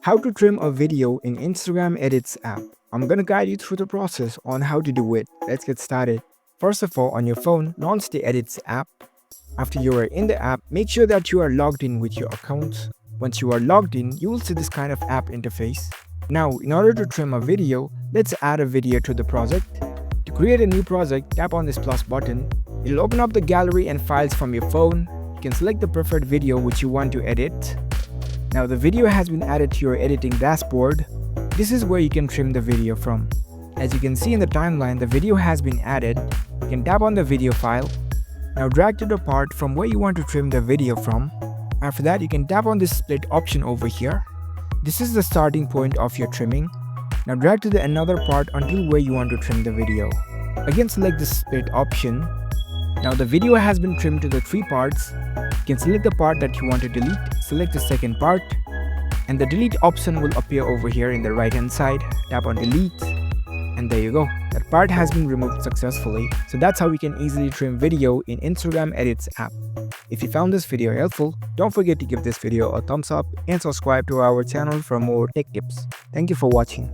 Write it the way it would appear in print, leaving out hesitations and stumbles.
How to trim a video in Instagram Edits app. I'm gonna guide you through the process on how to do it. Let's get started. First of all, on your phone, launch the Edits app. After you are in the app, make sure that you are logged in with your account. Once you are logged in, you will see this kind of app interface. Now, in order to trim a video, let's add a video to the project. To create a new project, tap on this plus button. It'll open up the gallery and files from your phone. You can select the preferred video which you want to edit. Now the video has been added to your editing dashboard. This is where you can trim the video from. As you can see in the timeline, the video has been added. You can tap on the video file. Now drag to the part from where you want to trim the video from. After that, you can tap on this split option over here. This is the starting point of your trimming. Now drag to the another part until where you want to trim the video. Again, select the split option. Now the video has been trimmed to the 3 parts. You can select the part that you want to delete, select the second part, and the delete option will appear over here in the right hand side. Tap on delete, and there you go. That part has been removed successfully. So that's how we can easily trim video in Instagram Edits app. If you found this video helpful, don't forget to give this video a thumbs up and subscribe to our channel for more tech tips. Thank you for watching.